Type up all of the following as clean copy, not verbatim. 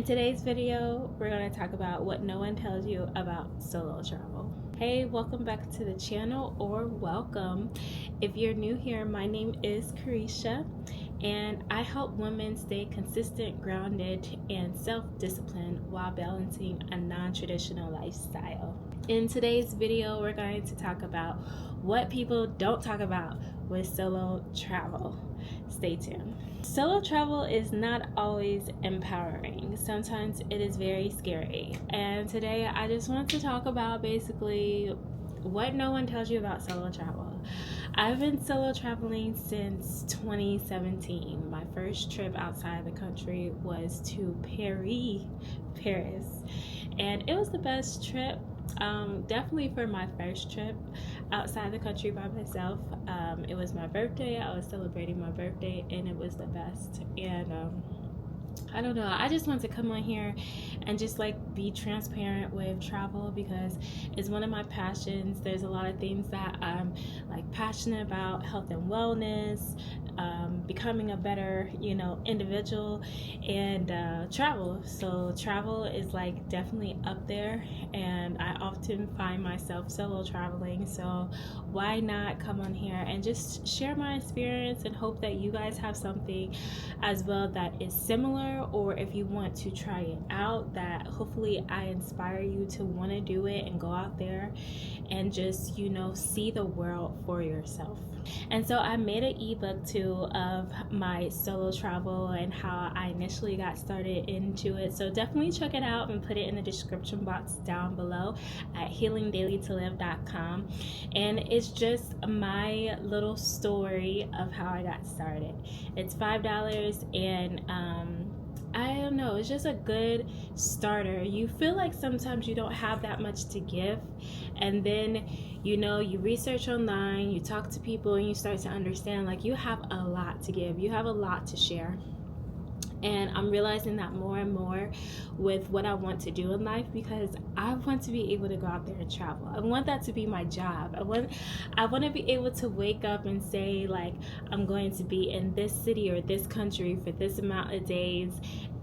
In today's video, we're going to talk about what no one tells you about solo travel. Hey, welcome back to the channel, or welcome. If you're new here, my name is Carisha, and I help women stay consistent, grounded, and self-disciplined while balancing a non-traditional lifestyle. In today's video, we're going to talk about what people don't talk about with solo travel. Stay tuned. Solo travel is not always empowering. Sometimes it is very scary. And today I just want to talk about basically what no one tells you about solo travel. I've been solo traveling since 2017. My first trip outside the country was to Paris. And it was the best trip. Definitely for my first trip outside the country by myself. It was my birthday. I was celebrating my birthday, and it was the best. And I don't know, I just want to come on here and just like be transparent with travel because it's one of my passions. There's a lot of things that I'm like passionate about: health and wellness, becoming a better individual, and travel. So travel is like definitely up there, and I often find myself solo traveling. So why not come on here and just share my experience and hope that you guys have something as well that is similar, or if you want to try it out, that hopefully I inspire you to want to do it and go out there and just see the world for yourself. And so I made an ebook too of my solo travel and how I initially got started into it. So definitely check it out and put it in the description box down below at healingdailytolive.com. And it's just my little story of how I got started. It's $5, and I don't know, it's just a good starter. You feel like sometimes you don't have that much to give, and then you research online, you talk to people, and you start to understand like you have a lot to give, you have a lot to share. And I'm realizing that more and more with what I want to do in life, because I want to be able to go out there and travel. I want that to be my job. I want to be able to wake up and say like, I'm going to be in this city or this country for this amount of days,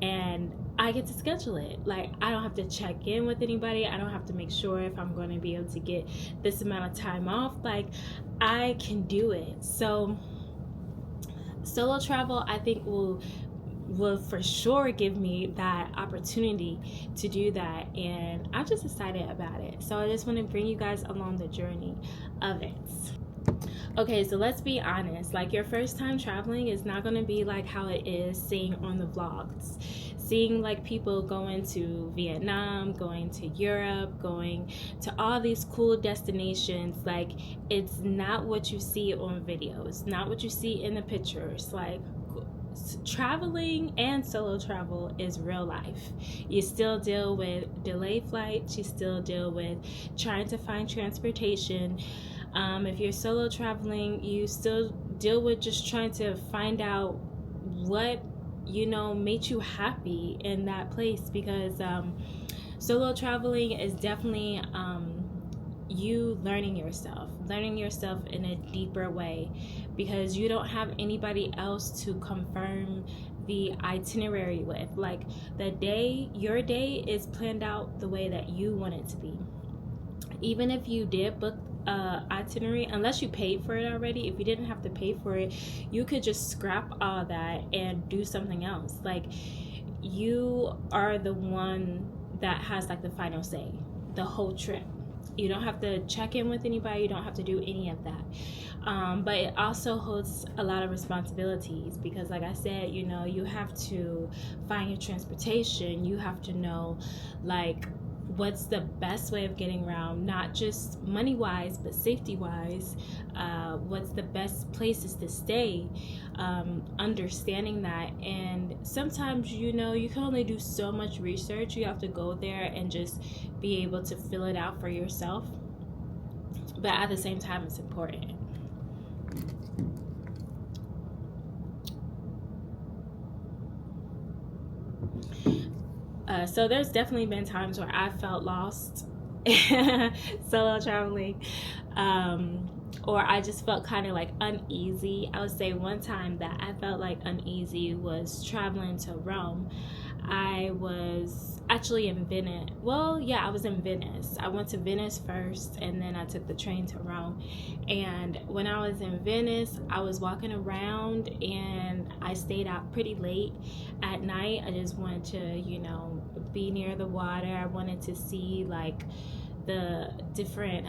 and I get to schedule it. Like, I don't have to check in with anybody. I don't have to make sure if I'm going to be able to get this amount of time off. Like, I can do it. So solo travel, I think, will for sure give me that opportunity to do that, and I'm just excited about it. So I just want to bring you guys along the journey of it. Okay, so let's be honest, like your first time traveling is not going to be like how it is seeing on the vlogs, seeing like people going to Vietnam, going to Europe, going to all these cool destinations. Like, it's not what you see on videos, not what you see in the pictures. Like, traveling and solo travel is real life. You still deal with delayed flights, you still deal with trying to find transportation. If you're solo traveling, you still deal with just trying to find out what made you happy in that place, because solo traveling is definitely you learning yourself in a deeper way, because you don't have anybody else to confirm the itinerary with. Like, your day is planned out the way that you want it to be. Even if you did book itinerary, unless you paid for it already, if you didn't have to pay for it, you could just scrap all that and do something else. Like, you are the one that has like the final say the whole trip. You don't have to check in with anybody. You don't have to do any of that. But it also holds a lot of responsibilities, because like I said, you have to find your transportation. You have to know like what's the best way of getting around, not just money wise but safety wise. What's the best places to stay, understanding that. And sometimes you can only do so much research. You have to go there and just be able to fill it out for yourself, but at the same time it's important. So there's definitely been times where I felt lost solo traveling, or I just felt kind of like uneasy. I would say one time that I felt like uneasy was traveling to Rome. I was actually in Venice. Well, yeah, I was in Venice. I went to Venice first, and then I took the train to Rome. And when I was in Venice, I was walking around, and I stayed out pretty late at night. I just wanted to, be near the water. I wanted to see like the different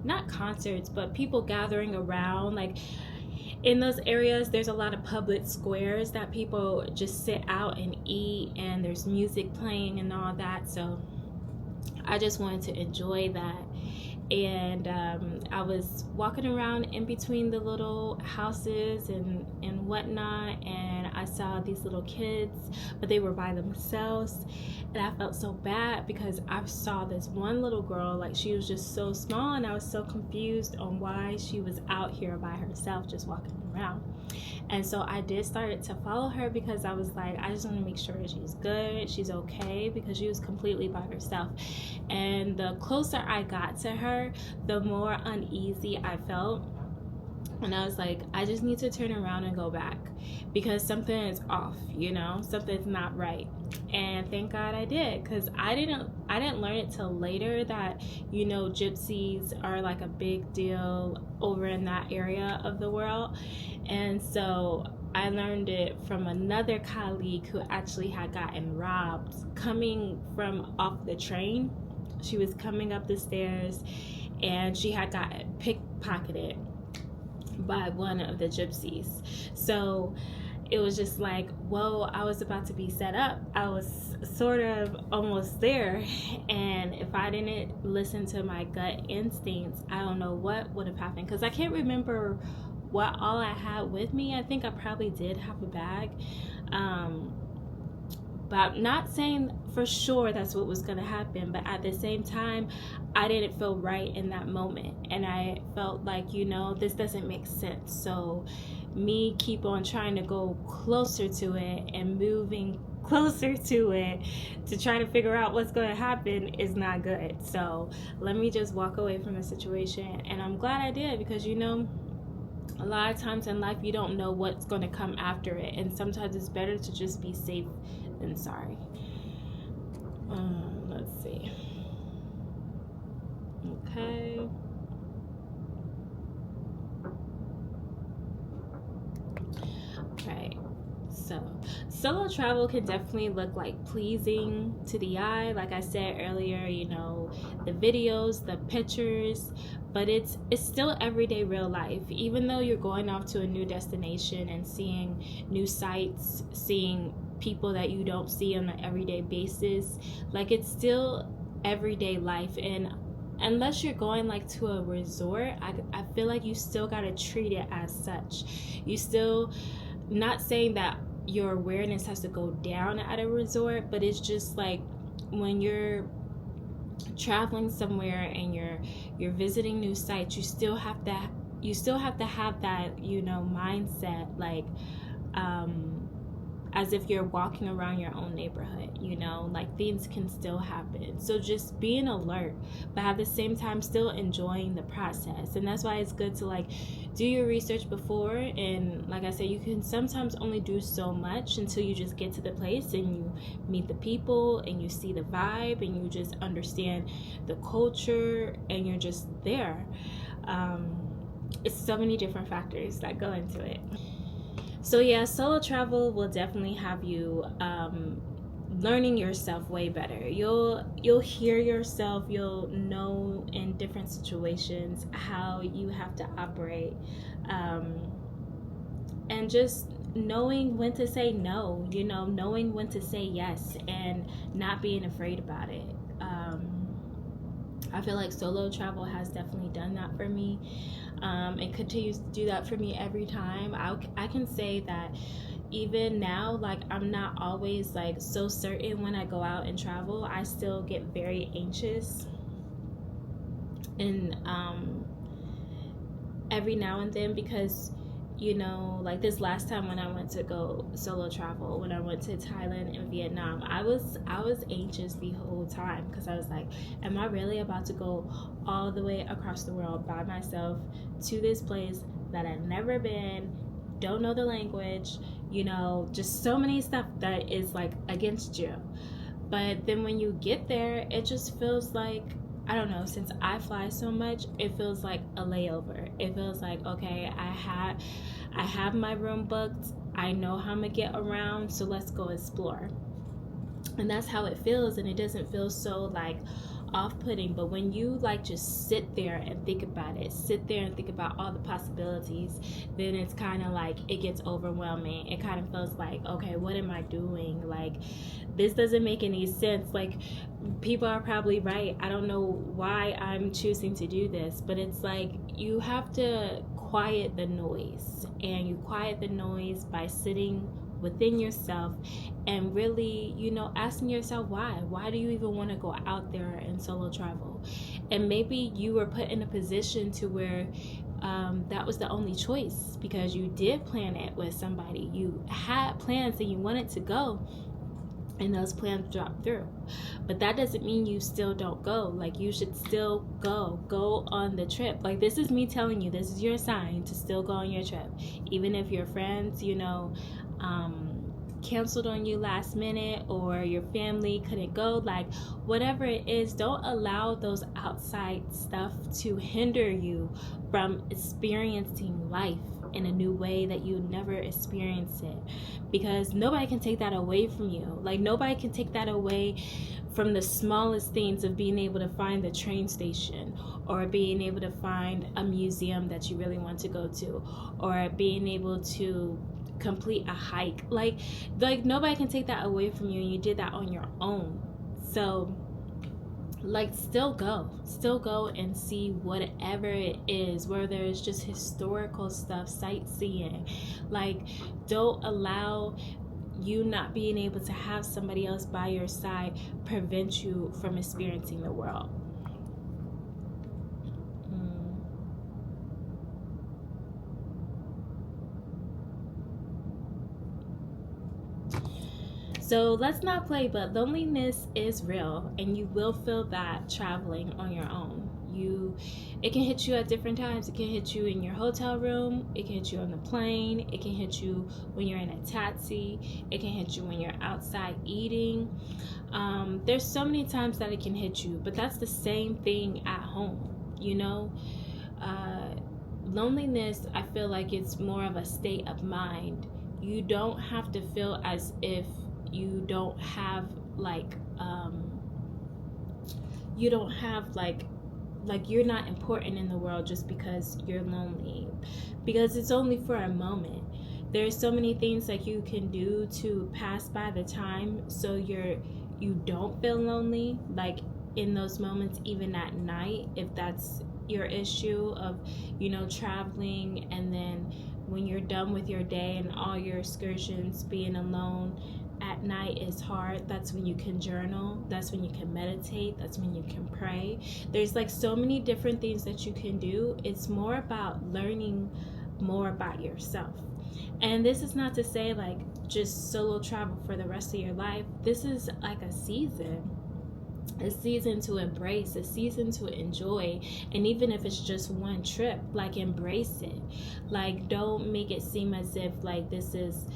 not concerts, but people gathering around. Like in those areas, there's a lot of public squares that people just sit out and eat, and there's music playing and all that. So I just wanted to enjoy that. And I was walking around in between the little houses and whatnot, and I saw these little kids, but they were by themselves, and I felt so bad because I saw this one little girl, like she was just so small, and I was so confused on why she was out here by herself just walking around. And so I did start to follow her because I was like, I just want to make sure she's good, she's okay, because she was completely by herself. And the closer I got to her, the more uneasy I felt. And I was like, I just need to turn around and go back because something is off, something's not right. And thank God I did, because I didn't learn it till later that gypsies are like a big deal over in that area of the world. And so I learned it from another colleague who actually had gotten robbed coming from off the train. She was coming up the stairs, and she had gotten pickpocketed by one of the gypsies. So it was just like, whoa, I was about to be set up. I was sort of almost there. And if I didn't listen to my gut instincts, I don't know what would have happened, because I can't remember what all I had with me. I think I probably did have a bag. But I'm not saying for sure that's what was going to happen. But at the same time, I didn't feel right in that moment. And I felt like, this doesn't make sense. So me keep on trying to go closer to it and moving closer to it to try to figure out what's going to happen is not good. So let me just walk away from the situation. And I'm glad I did, because a lot of times in life you don't know what's going to come after it, and sometimes it's better to just be safe than sorry. Let's see. Okay. So solo travel can definitely look like pleasing to the eye, like I said earlier, the videos, the pictures, but it's still everyday real life. Even though you're going off to a new destination and seeing new sights, seeing people that you don't see on an everyday basis, like it's still everyday life. And unless you're going like to a resort, I feel like you still got to treat it as such. You still, not saying that your awareness has to go down at a resort, but it's just like when you're traveling somewhere and you're visiting new sites, you still have to have that mindset, like as if you're walking around your own neighborhood, like things can still happen. So just being alert, but at the same time still enjoying the process. And that's why it's good to like do your research before. And like I said, you can sometimes only do so much until you just get to the place and you meet the people and you see the vibe and you just understand the culture and you're just there. It's so many different factors that go into it. So yeah, solo travel will definitely have you learning yourself way better. You'll hear yourself, you'll know in different situations how you have to operate, and just knowing when to say no, knowing when to say yes and not being afraid about it. I feel like solo travel has definitely done that for me. It continues to do that for me every time. I can say that even now, like I'm not always like so certain when I go out and travel. I still get very anxious, and every now and then, because like this last time when I went to go solo travel, when I went to Thailand and Vietnam, I was anxious the whole time, because I was like, am I really about to go all the way across the world by myself to this place that I've never been, don't know the language, just so many stuff that is like against you. But then when you get there, it just feels like, I don't know, since I fly so much, it feels like a layover. It feels like, okay, I have my room booked. I know how I'm gonna get around, so let's go explore. And that's how it feels, and it doesn't feel so like off-putting. But when you like just sit there and think about all the possibilities, then it's kind of like it gets overwhelming. It kind of feels like, okay, what am I doing? Like, this doesn't make any sense. Like, people are probably right. I don't know why I'm choosing to do this, but it's like you have to quiet the noise, and you quiet the noise by sitting within yourself and really, asking yourself why do you even want to go out there and solo travel? And maybe you were put in a position to where that was the only choice, because you did plan it with somebody. You had plans and you wanted to go, and those plans drop through. But that doesn't mean you still don't go. Like, you should still go on the trip. Like, this is me telling you, this is your sign to still go on your trip, even if your friends canceled on you last minute, or your family couldn't go. Like, whatever it is, don't allow those outside stuff to hinder you from experiencing life in a new way that you never experienced it, because nobody can take that away from you. Like, nobody can take that away from the smallest things of being able to find the train station, or being able to find a museum that you really want to go to, or being able to complete a hike. Like nobody can take that away from you, and you did that on your own. So, like, still go and see whatever it is, whether it's just historical stuff, sightseeing. Like, don't allow you not being able to have somebody else by your side prevent you from experiencing the world. So let's not play, but loneliness is real, and you will feel that traveling on your own. It can hit you at different times. It can hit you in your hotel room, it can hit you on the plane, it can hit you when you're in a taxi, it can hit you when you're outside eating. There's so many times that it can hit you, but that's the same thing at home. Loneliness, I feel like it's more of a state of mind. You don't have to feel as if you don't have like you're not important in the world just because you're lonely, because it's only for a moment. There's so many things that you can do to pass by the time so you don't feel lonely, like in those moments, even at night, if that's your issue of traveling, and then when you're done with your day and all your excursions, being alone at night is hard. That's when you can journal, that's when you can meditate, that's when you can pray. There's like so many different things that you can do. It's more about learning more about yourself. And this is not to say like just solo travel for the rest of your life. This is like a season to embrace, a season to enjoy. And even if it's just one trip, like, embrace it. Like, don't make it seem as if like this is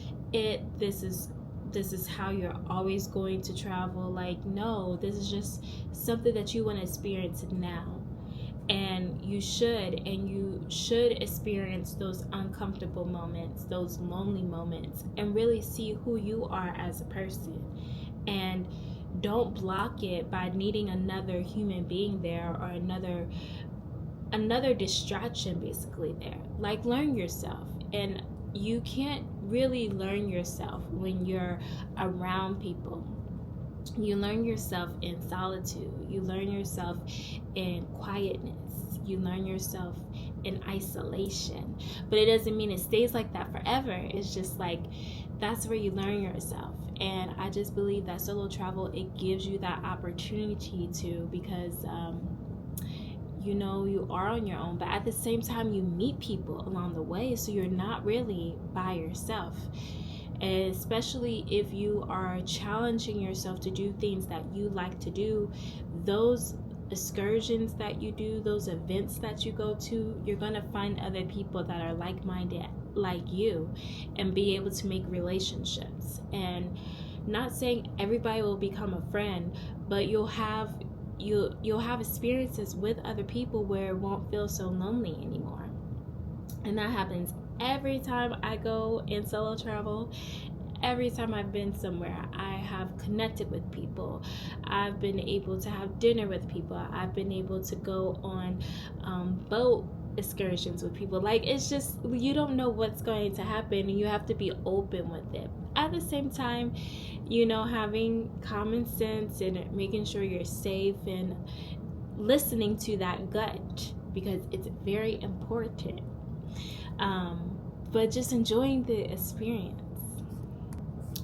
how you're always going to travel. Like, no, this is just something that you want to experience now. And you should experience those uncomfortable moments, those lonely moments, and really see who you are as a person. And don't block it by needing another human being there, or another distraction basically there. Like, learn yourself. And you can't really learn yourself when you're around people. You learn yourself in solitude. You learn yourself in quietness. You learn yourself in isolation. But it doesn't mean it stays like that forever. It's just like, that's where you learn yourself. And I just believe that solo travel, it gives you that opportunity to, because you are on your own, but at the same time you meet people along the way, so you're not really by yourself. And especially if you are challenging yourself to do things that you like to do, those excursions that you do, those events that you go to, you're going to find other people that are like-minded like you and be able to make relationships. And not saying everybody will become a friend, but you'll have experiences with other people where it won't feel so lonely anymore. And that happens every time I go in solo travel. Every time I've been somewhere, I have connected with people. I've been able to have dinner with people. I've been able to go on boat excursions with people. Like, it's just, you don't know what's going to happen, and you have to be open with it. At the same time, having common sense and making sure you're safe and listening to that gut, because it's very important. But just enjoying the experience.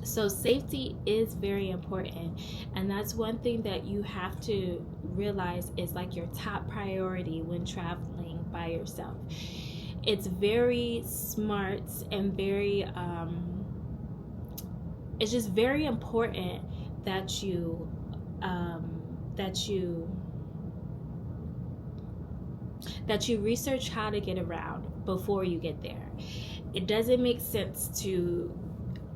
So safety is very important, and that's one thing that you have to realize is like your top priority when traveling by yourself. It's very smart and very it's just very important that you research how to get around before you get there. It doesn't make sense to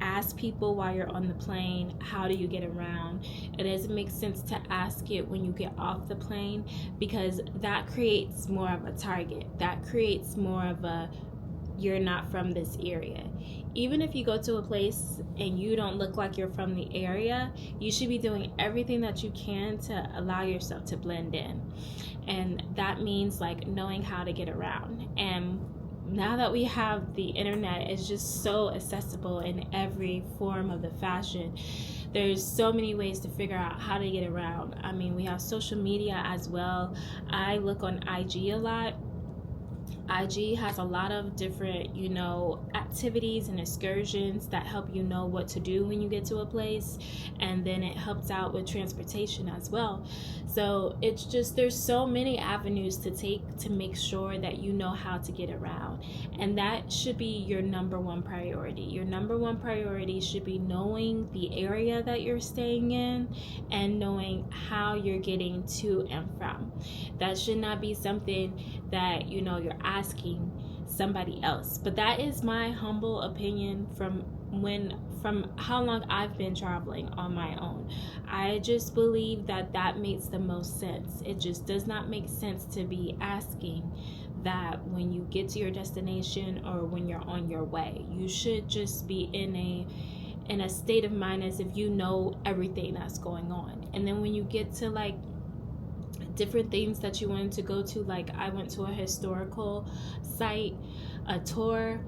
ask people while you're on the plane, how do you get around? It doesn't make sense to ask it when you get off the plane, because that creates more of a target. That creates more of a, you're not from this area. Even if you go to a place and you don't look like you're from the area, you should be doing everything that you can to allow yourself to blend in. And that means like knowing how to get around. And now that we have the internet, it's just so accessible in every form of the fashion. There's so many ways to figure out how to get around. I mean, we have social media as well. I look on IG a lot. IG has a lot of different, activities and excursions that help you know what to do when you get to a place. And then it helps out with transportation as well. So it's just, there's so many avenues to take to make sure that you know how to get around. And that should be your number one priority. Your number one priority should be knowing the area that you're staying in and knowing how you're getting to and from. That should not be something that, you're asking somebody else. But that is my humble opinion from how long I've been traveling on my own. I just believe that makes the most sense. It just does not make sense to be asking that when you get to your destination or when you're on your way. You should just be in a state of mind as if you know everything that's going on. And then when you get to like different things that you wanted to go to, like I went to a historical site, a tour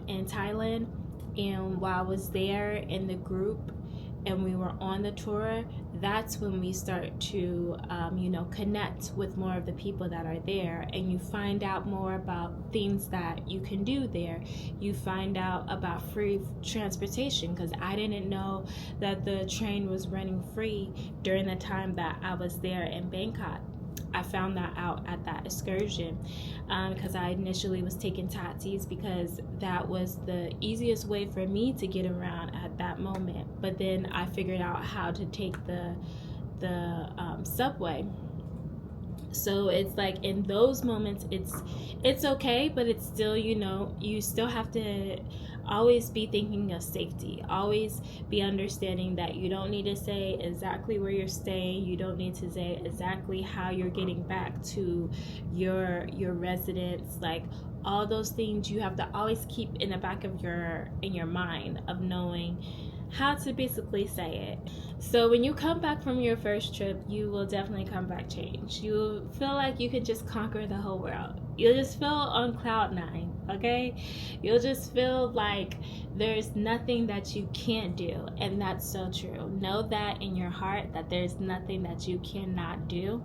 in Thailand, and while I was there in the group and we were on the tour, that's when we start to connect with more of the people that are there, and you find out more about things that you can do there. You find out about free transportation, because I didn't know that the train was running free during the time that I was there in Bangkok. I found that out at that excursion because I initially was taking taxis because that was the easiest way for me to get around at that moment. But then I figured out how to take the subway. So it's like in those moments it's okay, but it's still, you still have to always be thinking of safety. Always be understanding that you don't need to say exactly where you're staying. You don't need to say exactly how you're getting back to your residence. Like all those things you have to always keep in the back of your mind of knowing how to basically say it. So when you come back from your first trip, you will definitely come back changed. You'll feel like you can just conquer the whole world. You'll just feel on cloud nine, okay? You'll just feel like there's nothing that you can't do, and that's so true. Know that in your heart, that there's nothing that you cannot do,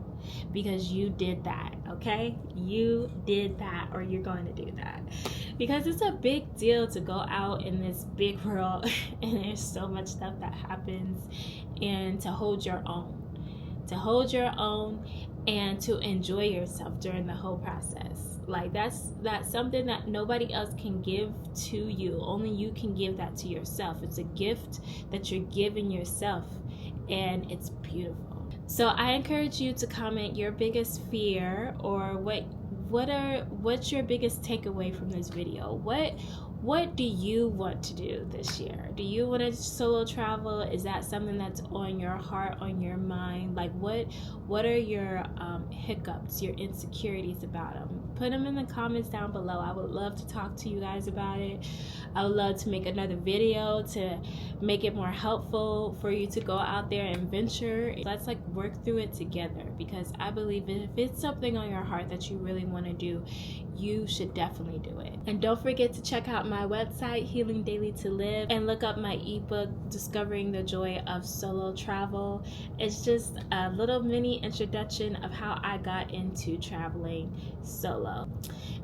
because you did that, okay? You did that, or you're going to do that. Because it's a big deal to go out in this big world and there's so much stuff that happens, and to hold your own. To hold your own and to enjoy yourself during the whole process. Like that's something that nobody else can give to you. Only you can give that to yourself. It's a gift that you're giving yourself, and it's beautiful. So I encourage you to comment your biggest fear, or what what's your biggest takeaway from this video? What do you want to do this year? Do you want to solo travel? Is that something that's on your heart, on your mind? Like what are your hiccups, your insecurities about them? Put them in the comments down below. I would love to talk to you guys about it. I would love to make another video to make it more helpful for you to go out there and venture. Let's like work through it together, because I believe if it's something on your heart that you really want to do, you should definitely do it. And don't forget to check out my website, Healing Daily to Live, and look up my ebook, Discovering the Joy of Solo Travel. It's just a little mini introduction of how I got into traveling solo.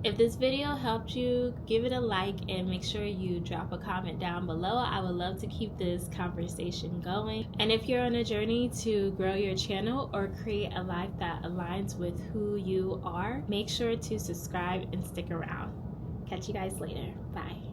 If this video helped you, give it a like and make sure you drop a comment down below. I would love to keep this conversation going. And if you're on a journey to grow your channel or create a life that aligns with who you are, make sure to subscribe and stick around. Catch you guys later. Bye.